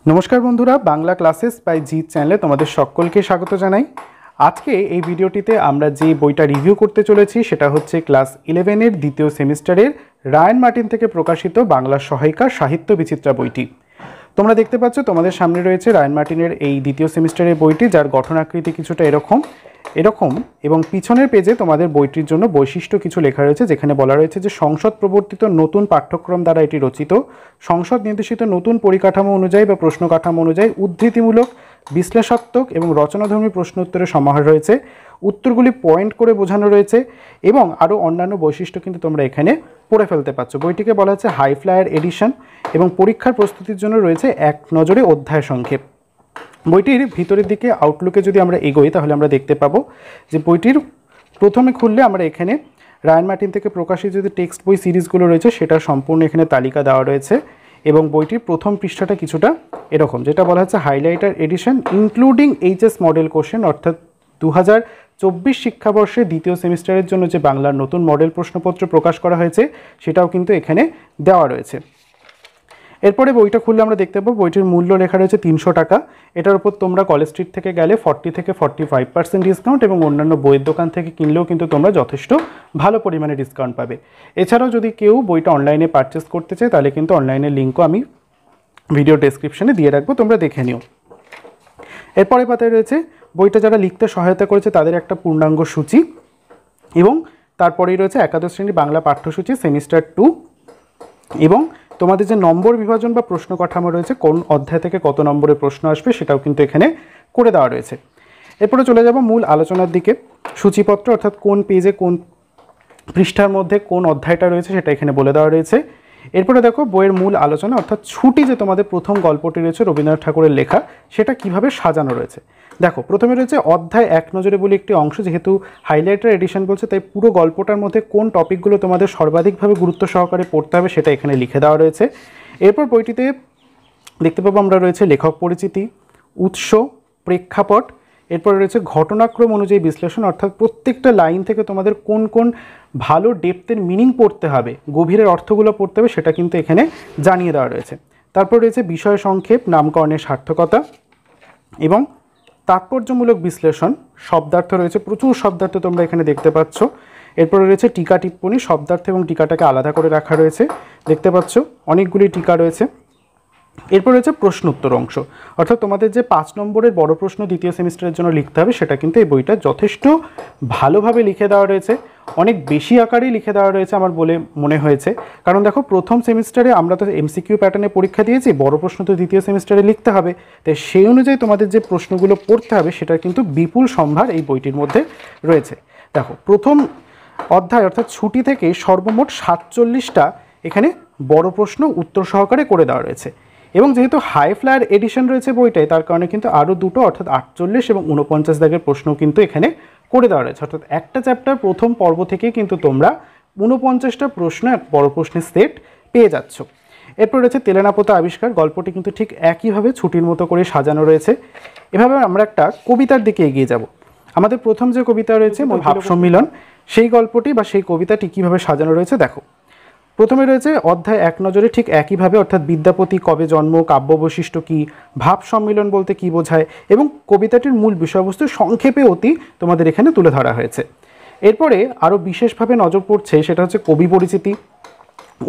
नमस्कार बंधुरा Bangla classes bye जी चैनले तुम्हारे सकलके स्वागत जानाई। आज के এই ভিডিওটিতে আমরা যে বইটা রিভিউ করতে চলেছি সেটা হচ্ছে ক্লাস 11 এর দ্বিতীয় সেমিস্টারের রায়ান মার্টিন থেকে প্রকাশিত বাংলা সহায়িকা সাহিত্য বিচিত্রা বইটি। তোমরা দেখতে পাচ্ছ তোমাদের সামনে রয়েছে রায়ান মার্টিনের এই দ্বিতীয় সেমিস্টারের বইটি, যার গঠন আকৃতি কিছুটা এরকম এবং পিছনের পেজে তোমাদের বইটির জন্য বৈশিষ্ট্য কিছু লেখা রয়েছে, যেখানে বলা রয়েছে যে সংসদ প্রবর্তিত নতুন পাঠ্যক্রম দ্বারা এটি রচিত, সংসদ নির্দেশিত নতুন পরিকাঠামো অনুযায়ী বা প্রশ্ন কাঠামো অনুযায়ী উদ্ধৃতিমূলক, বিশ্লেষাত্মক এবং রচনাধর্মী প্রশ্ন উত্তরের সমাহার রয়েছে, উত্তরগুলি পয়েন্ট করে বোঝানো রয়েছে এবং আরও অন্যান্য বৈশিষ্ট্য কিন্তু তোমরা এখানে পড়ে ফেলতে পারছো। বইটিকে বলা হচ্ছে হাই ফ্লায়ার এডিশন এবং পরীক্ষার প্রস্তুতির জন্য রয়েছে এক নজরে অধ্যায় সংক্ষেপ। বইটির ভিতরের দিকে আউটলুকে যদি আমরা এগোই তাহলে আমরা দেখতে পাবো যে বইটির প্রথমে খুললে আমরা এখানে রায়ান মার্টিন থেকে প্রকাশিত যে টেক্সট বই সিরিজগুলো রয়েছে সেটা সম্পূর্ণ এখানে তালিকা দেওয়া রয়েছে এবং বইটির প্রথম পৃষ্ঠাটা কিছুটা এরকম, যেটা বলা হচ্ছে highlighter edition including HS model question, অর্থাৎ 2024 শিক্ষাবর্ষে দ্বিতীয় সেমিস্টারের জন্য যে বাংলার নতুন মডেল প্রশ্নপত্র প্রকাশ করা হয়েছে সেটাও কিন্তু এখানে দেওয়া রয়েছে। এরপরে বইটা খুললে আমরা দেখতে পাবো বইটির মূল্য লেখা রয়েছে 300 টাকা। এটার উপর তোমরা কলেজ স্ট্রিট থেকে গেলে 40 থেকে 45% ডিসকাউন্ট এবং অন্যান্য বইয়ের দোকান থেকে কিনলেও কিন্তু তোমরা যথেষ্ট ভালো পরিমাণে ডিসকাউন্ট পাবে। এছাড়াও যদি কেউ বইটা অনলাইনে পারচেস করতে চায় তাহলে কিন্তু অনলাইনের লিঙ্কও আমি ভিডিও ডেসক্রিপশনে দিয়ে রাখবো, তোমরা দেখে নিও। এরপরে পাতায় রয়েছে বইটা যারা লিখতে সহায়তা করেছে তাদের একটা পূর্ণাঙ্গ সূচি এবং তারপরেই রয়েছে একাদশ শ্রেণী বাংলা পাঠ্যসূচি সেমিস্টার 2 এবং তোমাদের যে নম্বর বিভাজন বা প্রশ্ন কাঠামো রয়েছে, কোন অধ্যায় থেকে কত নম্বরের প্রশ্ন আসবে সেটাও কিন্তু এখানে করে দেওয়া রয়েছে। এরপরে চলে যাব মূল আলোচনার দিকে। সূচিপত্র অর্থাৎ কোন পেজে কোন পৃষ্ঠার মধ্যে কোন অধ্যায়টা রয়েছে সেটা এখানে বলে দেওয়া রয়েছে। এরপরে দেখো বইয়ের মূল আলোচনা অর্থাৎ ছুটি, যে তোমাদের প্রথম গল্পটি রয়েছে রবীন্দ্রনাথ ঠাকুরের লেখা, সেটা কিভাবে সাজানো রয়েছে। দেখো প্রথমে রয়েছে অধ্যায় এক নজরে বলে একটি অংশ, যেহেতু হাইলাইটার এডিশন বলছে তাই পুরো গল্পটার মধ্যে কোন টপিকগুলো তোমাদের সর্বাধিকভাবে গুরুত্ব সহকারে পড়তে হবে সেটা এখানে লিখে দেওয়া রয়েছে। এরপর বইটিতে দেখতে পাবো আমরা রয়েছে লেখক পরিচিতি, উৎস, প্রেক্ষাপট, এরপরে রয়েছে ঘটনাক্রম অনুযায়ী বিশ্লেষণ, অর্থাৎ প্রত্যেকটা লাইন থেকে তোমাদের কোন কোন ভালো ডেপথের মিনিং পড়তে হবে, গভীরের অর্থগুলো পড়তে হবে সেটা কিন্তু এখানে জানিয়ে দেওয়া রয়েছে। তারপর রয়েছে বিষয় সংক্ষেপ, নামকরণের সার্থকতা এবং তাৎপর্যমূলক বিশ্লেষণ, শব্দার্থ রয়েছে, প্রচুর শব্দার্থ তোমরা এখানে দেখতে পাচ্ছ। এরপরে রয়েছে টিকা টিপ্পণী, শব্দার্থ এবং টিকাটাকে আলাদা করে রাখা রয়েছে, দেখতে পাচ্ছ অনেকগুলি টিকা রয়েছে। এরপর রয়েছে প্রশ্ন উত্তর অংশ, অর্থাৎ তোমাদের যে 5 নম্বরের বড় প্রশ্ন দ্বিতীয় সেমিস্টারের জন্য লিখতে হবে সেটা কিন্তু এই বইটা যথেষ্ট ভালোভাবে লিখে দেওয়া রয়েছে, অনেক বেশি আকারেই লিখে দেওয়া রয়েছে আমার বলে মনে হয়েছে। কারণ দেখো প্রথম সেমিস্টারে আমরা তো এমসিকিউ প্যাটার্নে পরীক্ষা দিয়েছি, বড় প্রশ্ন তো দ্বিতীয় সেমিস্টারে লিখতে হবে, তাই সেই অনুযায়ী তোমাদের যে প্রশ্নগুলো পড়তে হবে সেটার কিন্তু বিপুল সম্ভার এই বইটির মধ্যে রয়েছে। দেখো প্রথম অধ্যায় অর্থাৎ ছুটি থেকে সর্বমোট 47টা এখানে বড় প্রশ্ন উত্তর সহকারে করে দেওয়া রয়েছে এবং যেহেতু হাই ফ্লায়ার এডিশন রয়েছে বইটায় তার কারণে কিন্তু আরও দুটো অর্থাৎ 48 এবং 49 দাগের প্রশ্ন কিন্তু এখানে করে দেওয়া রয়েছে, অর্থাৎ একটা চ্যাপ্টার প্রথম পর্ব থেকে কিন্তু তোমরা 49টা প্রশ্ন এক বড় প্রশ্নের সেট পেয়ে যাচ্ছ। এরপর রয়েছে তেলেনাপোতা আবিষ্কার, গল্পটি কিন্তু ঠিক একইভাবে ছুটির মতো করে সাজানো রয়েছে। এভাবে আমরা একটা কবিতার দিকে এগিয়ে যাব। আমাদের প্রথম যে কবিতা রয়েছে ভাব সম্মিলন, সেই গল্পটি বা সেই কবিতাটি কীভাবে সাজানো রয়েছে দেখো। প্রথমে রয়েছে অধ্যায় এক নজরে ঠিক একইভাবে, অর্থাৎ বিদ্যাপতি কবে জন্ম, কাব্য বৈশিষ্ট্য কী, ভাব সম্মিলন বলতে কী বোঝায় এবং কবিতাটির মূল বিষয়বস্তু সংক্ষেপে অতি তোমাদের এখানে তুলে ধরা হয়েছে। এরপরে আরও বিশেষভাবে নজর পড়ছে সেটা হচ্ছে কবি পরিচিতি,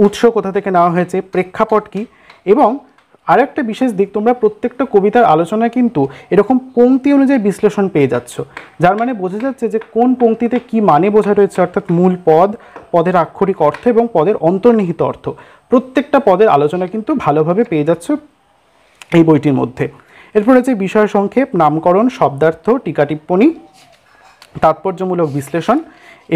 উৎস কোথা থেকে নেওয়া হয়েছে, প্রেক্ষাপট কী এবং আরেকটা বিশেষ দিক, তোমরা প্রত্যেকটা কবিতার আলোচনায় কিন্তু এরকম পংক্তি অনুযায়ী বিশ্লেষণ পেয়ে যাচ্ছ, যার মানে বোঝা যাচ্ছে যে কোন পংক্তিতে কি মানে বোঝা রয়েছে, অর্থাৎ মূল পদ, পদের আক্ষরিক অর্থ এবং পদের অন্তর্নিহিত অর্থ, প্রত্যেকটা পদের আলোচনা কিন্তু ভালোভাবে পেয়ে যাচ্ছ এই বইটির মধ্যে। এরপর হচ্ছে বিষয় সংক্ষেপ, নামকরণ, শব্দার্থ, টিকা টিপ্পণী, তাৎপর্যমূলক বিশ্লেষণ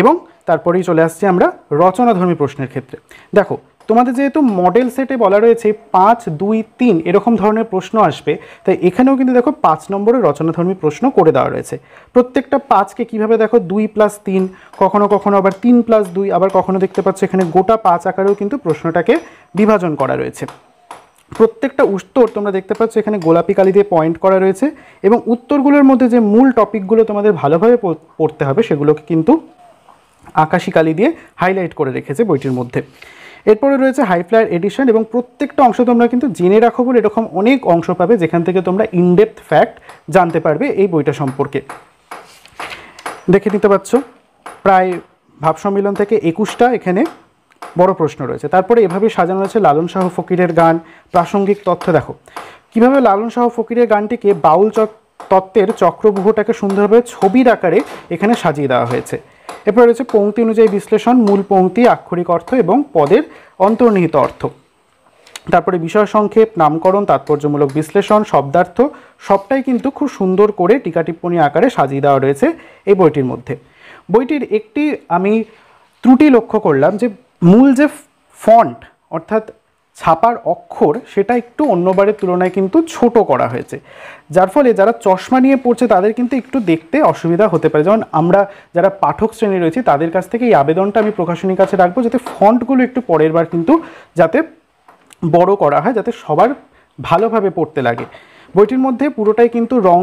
এবং তারপরেই চলে আসছি আমরা রচনাধর্মী প্রশ্নের ক্ষেত্রে। দেখো তোমাদের যেহেতু মডেল সেটে বলা রয়েছে 5, 2, 3 এরকম ধরনের প্রশ্ন আসবে, তাই এখানেও কিন্তু দেখো 5 নম্বরের রচনাধর্মী প্রশ্ন করে দেওয়া রয়েছে। প্রত্যেকটা 5কে কীভাবে দেখো 2+3, কখনো কখনো আবার 3+2, আবার কখনো দেখতে পাচ্ছ এখানে গোটা 5 আকারেও কিন্তু প্রশ্নটাকে বিভাজন করা রয়েছে। প্রত্যেকটা উত্তর তোমরা দেখতে পাচ্ছ এখানে গোলাপি কালি দিয়ে পয়েন্ট করা রয়েছে এবং উত্তরগুলোর মধ্যে যে মূল টপিকগুলো তোমাদের ভালোভাবে পড়তে হবে সেগুলোকে কিন্তু আকাশি কালি দিয়ে হাইলাইট করে রেখেছে বইটির মধ্যে। এরপরে রয়েছে হাইফ্লায়ার এডিশন, এবং প্রত্যেকটা অংশ তোমরা কিন্তু জেনে রাখো বলে এরকম অনেক অংশ পাবে যেখান থেকে তোমরা ইনডেপথ ফ্যাক্ট জানতে পারবে এই বইটা সম্পর্কে। দেখে নিতে পারছ প্রায় ভাব সম্মিলন থেকে 21টা এখানে বড় প্রশ্ন রয়েছে। তারপরে এভাবে সাজানো রয়েছে লালন শাহ ফকিরের গান, প্রাসঙ্গিক তথ্য। দেখো কীভাবে লালন শাহ ফকিরের গানটিকে বাউল তত্ত্বের চক্রব্যূহটাকে সুন্দরভাবে ছবির আকারে এখানে সাজিয়ে দেওয়া হয়েছে। এরপরে রয়েছে পংক্তি অনুযায়ী বিশ্লেষণ, মূল পংক্তি, আক্ষরিক অর্থ এবং পদের অন্তর্নিহিত অর্থ। তারপরে বিষয় সংক্ষেপ, নামকরণ, তাৎপর্যমূলক বিশ্লেষণ, শব্দার্থ সবটাই কিন্তু খুব সুন্দর করে টিকা টিপ্পণী আকারে সাজিয়ে দেওয়া রয়েছে এই বইটির মধ্যে। বইটির একটি আমি ত্রুটি লক্ষ্য করলাম যে মূল যে ফন্ট অর্থাৎ ছাপার অক্ষর সেটা একটু অন্যবারের তুলনায় কিন্তু ছোট করা হয়েছে, যার ফলে যারা চশমা নিয়ে পড়ছে তাদের কিন্তু একটু দেখতে অসুবিধা হতে পারে। যেমন আমরা যারা পাঠক শ্রেণী রয়েছি তাদের কাছ থেকে এই আবেদনটা আমি প্রকাশনীর কাছে রাখবো, যাতে ফন্টগুলো একটু পরের বার কিন্তু যাতে বড় করা হয়, যাতে সবার ভালোভাবে পড়তে লাগে। বইটির মধ্যে পুরোটাই কিন্তু রং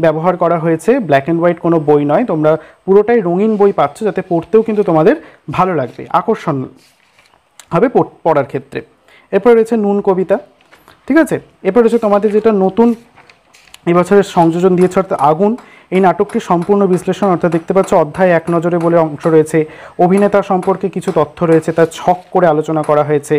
ব্যবহার করা হয়েছে, ব্ল্যাক অ্যান্ড হোয়াইট কোনো বই নয়, তোমরা পুরোটাই রঙিন বই পাচ্ছ, যাতে পড়তেও কিন্তু তোমাদের ভালো লাগবে, আকর্ষণ হবে পড়ার ক্ষেত্রে। এরপরে রয়েছে নুন কবিতা, ঠিক আছে। এরপর রয়েছে তোমাদের যেটা নতুন এবছরের সংযোজন দিয়েছে অর্থাৎ আগুন, এই নাটকটি সম্পূর্ণ বিশ্লেষণ, অর্থাৎ দেখতে পাচ্ছ অধ্যায় এক নজরে বলে অংশ রয়েছে, অভিনেতা সম্পর্কে কিছু তথ্য রয়েছে, তার ছক করে আলোচনা করা হয়েছে,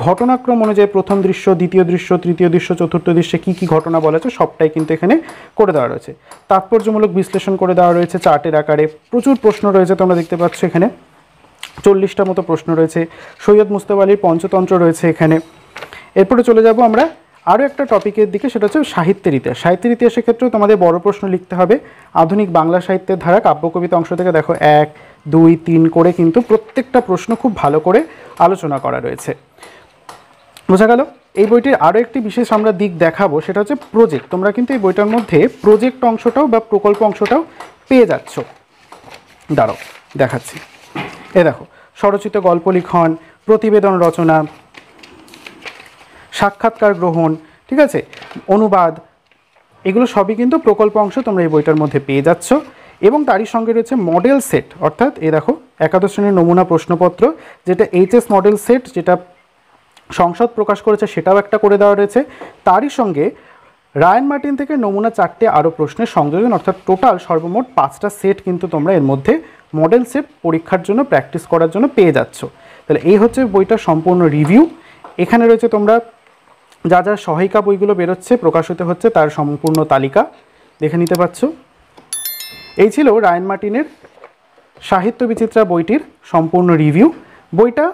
ঘটনাক্রম অনুযায়ী প্রথম দৃশ্য, দ্বিতীয় দৃশ্য, তৃতীয় দৃশ্য, চতুর্থ দৃশ্যে কী কী ঘটনা বলা আছে সবটাই কিন্তু এখানে করে দেওয়া রয়েছে। তাৎপর্যমূলক বিশ্লেষণ করে দেওয়া রয়েছে চার্টের আকারে, প্রচুর প্রশ্ন রয়েছে, তোমরা দেখতে পাচ্ছ এখানে 40টা মতো প্রশ্ন রয়েছে, সৈয়দ মুজতবা আলীর পঞ্চতন্ত্র রয়েছে এখানে। এরপরে চলে যাব আমরা আরও একটা টপিকের দিকে, সেটা হচ্ছে সাহিত্যের ইতিহাস। সাহিত্যের ইতিহাসের ক্ষেত্রেও তোমাদের বড় প্রশ্ন লিখতে হবে। আধুনিক বাংলা সাহিত্যের ধারা, কাব্য কবিতা অংশ থেকে দেখো 1, 2, 3 করে কিন্তু প্রত্যেকটা প্রশ্ন খুব ভালো করে আলোচনা করা রয়েছে। বোঝা গেল? এই বইটির আরও একটি বিশেষ আমরা দিক দেখাবো, সেটা হচ্ছে প্রজেক্ট। তোমরা কিন্তু এই বইটার মধ্যে প্রজেক্ট অংশটাও বা প্রকল্প অংশটাও পেয়ে যাচ্ছ। দাঁড়াও দেখাচ্ছি। এ দেখো স্বরচিত গল্প লিখন, প্রতিবেদন রচনা, সাক্ষাৎকার গ্রহণ, ঠিক আছে, অনুবাদ, এগুলো সবই কিন্তু প্রকল্প অংশ তোমরা এই বইটার মধ্যে পেয়ে যাচ্ছ। এবং তারই সঙ্গে রয়েছে মডেল সেট, অর্থাৎ এ দেখো একাদশ শ্রেণীর নমুনা প্রশ্নপত্র, যেটা এইচএস মডেল সেট, যেটা সংসদ প্রকাশ করেছে সেটাও একটা করে দেওয়া রয়েছে। তারই সঙ্গে রায়ান মার্টিন থেকে নমুনা 4টে আরও প্রশ্নের সংযোজন, অর্থাৎ টোটাল সর্বমোট 5টা সেট কিন্তু তোমরা এর মধ্যে মডেল সেট পরীক্ষার জন্য প্র্যাকটিস করার জন্য পেয়ে যাচ্ছ। তাহলে এই হচ্ছে বইটার সম্পূর্ণ রিভিউ। এখানে রয়েছে তোমরা যা যা সহায়িকা বইগুলো বেরোচ্ছে, প্রকাশিত হচ্ছে, তার সম্পূর্ণ তালিকা দেখে নিতে পারছো। এই ছিল রায়ান মার্টিনের সাহিত্য বিচিত্রা বইটির সম্পূর্ণ রিভিউ। বইটা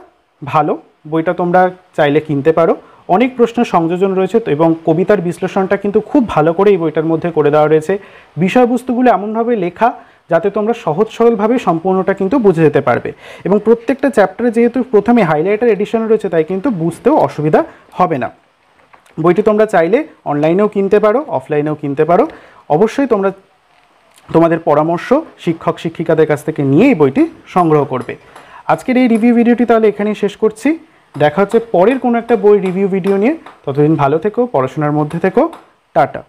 ভালো, বইটা তোমরা চাইলে কিনতে পারো। অনেক প্রশ্নের সংযোজন রয়েছে এবং কবিতার বিশ্লেষণটা কিন্তু খুব ভালো করে এই বইটার মধ্যে করে দেওয়া রয়েছে। বিষয়বস্তুগুলো এমনভাবে লেখা যাতে তোমরা সহজ সরলভাবে সম্পূর্ণটা কিন্তু বুঝে যেতে পারবে, এবং প্রত্যেকটা চ্যাপ্টারে যেহেতু প্রথমে হাইলাইটার এডিশন রয়েছে তাই কিন্তু বুঝতেও অসুবিধা হবে না। বইটি তোমরা চাইলে অনলাইনেও কিনতে পারো, অফলাইনেও কিনতে পারো। অবশ্যই তোমরা তোমাদের পরামর্শ শিক্ষক শিক্ষিকাদের কাছ থেকে নিয়ে এই বইটি সংগ্রহ করবে। আজকের এই রিভিউ ভিডিওটি তাহলে এখানেই শেষ করছি। দেখা হচ্ছে পরের কোনো একটা বই রিভিউ ভিডিও নিয়ে। ততদিন ভালো থেকো, পড়াশোনার মধ্যে থেকো। টাটা।